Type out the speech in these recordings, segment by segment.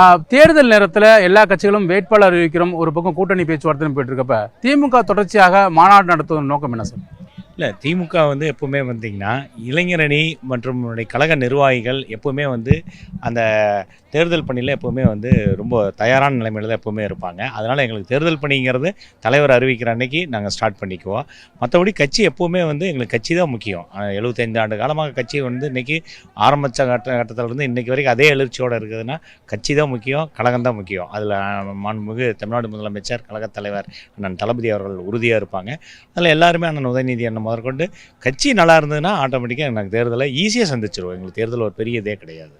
தேர்தல் நேரத்தில் எல்லா கட்சிகளும் வேட்பாளர் அறிவிக்கிறோம், ஒரு பக்கம் கூட்டணி பேச்சுவார்த்தை போயிட்டு இருக்கப்ப திமுக தொடர்ச்சியாக மாநாடு நடத்துவதன் நோக்கம் என்ன சார்? இல்லை, திமுக எப்போவுமே வந்திங்கன்னா இளைஞரணி மற்றும் கழக நிர்வாகிகள் எப்போவுமே அந்த தேர்தல் பணியில் எப்போவுமே ரொம்ப தயாரான நிலைமையில் தான் எப்போவுமே இருப்பாங்க. அதனால் எங்களுக்கு தேர்தல் பணிங்கிறது தலைவர் அறிவிக்கிற அன்னைக்கு நாங்கள் ஸ்டார்ட் பண்ணிக்குவோம். மற்றபடி கட்சி எப்போவுமே எங்களுக்கு கட்சி தான் முக்கியம். 75 ஆண்டு காலமாக கட்சி இன்றைக்கி ஆரம்பித்த கட்டத்திலிருந்து இன்றைக்கி வரைக்கும் அதே எழுச்சியோடு இருக்குதுன்னா கட்சி தான் முக்கியம், கழகம் தான் முக்கியம். அதில் மாண்புமிகு தமிழ்நாடு முதலமைச்சர், கழகத் தலைவர் அண்ணன் தளபதி அவர்கள் உறுதியாக இருப்பாங்க. அதில் எல்லாருமே அண்ணன் உதயநிதி அண்ணன் முதற்கொண்டு கட்சி நல்லா இருந்ததுன்னா ஆட்டோமேட்டிக்காக எனக்கு தேர்தலை ஈஸியாக சந்திச்சிருவோம். எங்களுக்கு தேர்தல் ஒரு பெரிய இதே கிடையாது.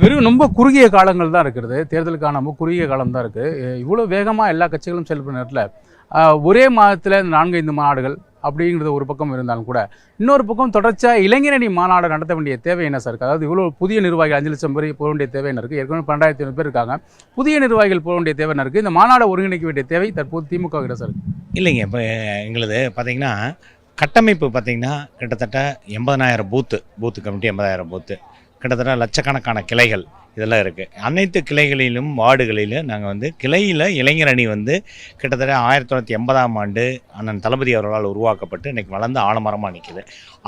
வெறும் ரொம்ப குறுகிய காலங்கள் தான் இருக்கிறது, தேர்தலுக்கான ரொம்ப குறுகிய காலம் தான் இருக்குது. இவ்வளோ வேகமாக எல்லா கட்சிகளும் செயல்படுற நேரத்தில் ஒரே மாதத்தில் 4-5 மாநாடுகள் அப்படிங்கிறது ஒரு பக்கம் இருந்தாலும் கூட, இன்னொரு பக்கம் தொடர்ச்சியாக இளைஞரணி மாநாடு நடத்த வேண்டிய தேவை என்ன சார் இருக்குது? அதாவது இவ்வளோ புதிய நிர்வாகிகள் 5 லட்சம் பேர் போக வேண்டிய தேவை என்ன இருக்குது? ஏற்கனவே 12,500 பேர் இருக்காங்க. புதிய நிர்வாகிகள் போக வேண்டிய தேவை என்ன இருக்குது? இந்த மாநாடை ஒருங்கிணைக்க வேண்டிய தேவை தற்போது திமுக கிட்ட சார் இல்லைங்க. இப்போ எங்களது பார்த்திங்கன்னா கட்டமைப்பு பார்த்திங்கன்னா கிட்டத்தட்ட 80,000 பூத்து கமிட்டி, 80,000 பூத்து, கிட்டத்தட்ட லட்சக்கணக்கான கிளைகள் இதெல்லாம் இருக்குது. அனைத்து கிளைகளிலும் வார்டுகளிலும் நாங்கள் கிளையில் இளைஞரணி கிட்டத்தட்ட 1980ஆம் ஆண்டு அண்ணன் தளபதி அவர்களால் உருவாக்கப்பட்டு இன்றைக்கி வளர்ந்து ஆலமரமாக நிற்கிது.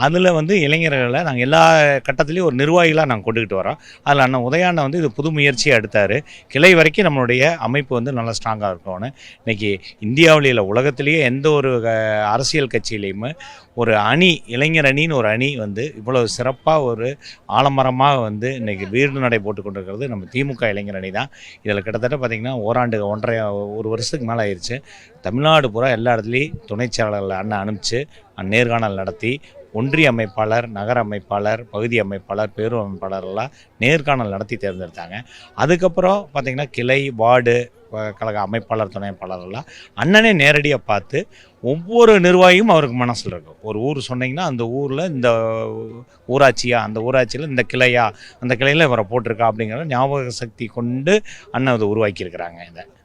அதில் இளைஞர்களை நாங்கள் எல்லா கட்டத்துலேயும் ஒரு நிர்வாகிகளாக நாங்கள் கொண்டுக்கிட்டு வரோம். அதில் அண்ணன் உதயாண்ணன் இது புது முயற்சியை எடுத்தார். கிளை வரைக்கும் நம்மளுடைய அமைப்பு நல்லா ஸ்ட்ராங்காக இருக்கணும். இன்றைக்கி இந்தியாவிலே இல்லை, உலகத்திலேயே எந்த ஒரு அரசியல் கட்சியிலையுமே ஒரு அணி, இளைஞர் அணின்னு ஒரு அணி இவ்வளோ சிறப்பாக ஒரு ஆலமரமாக இன்றைக்கி வீடு நடை போட்டு இருக்கிறது நம்ம திமுக இளைஞர் அணி தான். இதில் கிட்டத்தட்ட பார்த்திங்கன்னா ஒரு வருஷத்துக்கு மேலே ஆயிடுச்சு. தமிழ்நாடு பூரா எல்லா இடத்துலையும் துணைச் செயலாளர்கள் அண்ணன் அனுப்பிச்சு நேர்காணல் நடத்தி ஒன்றிய அமைப்பாளர், நகர அமைப்பாளர், பகுதி அமைப்பாளர், பேரூர் அமைப்பாளர்லாம் நேர்காணல் நடத்தி தேர்ந்தெடுத்தாங்க. அதுக்கப்புறம் பார்த்திங்கன்னா கிளை, வார்டு கழக அமைப்பாளர், துணை அமைப்பாளர்லாம் அண்ணனே நேரடியாக பார்த்து ஒவ்வொரு நிர்வாகியும் அவருக்கு மனசில் இருக்கும். ஒரு ஊர் சொன்னிங்கன்னா அந்த ஊரில் இந்த ஊராட்சியா, அந்த ஊராட்சியில் இந்த கிளையா, அந்த கிளையில் இவரை போட்டிருக்கா அப்படிங்கிற ஞாபக சக்தி கொண்டு அண்ணன் அதை உருவாக்கியிருக்கிறாங்க. இதை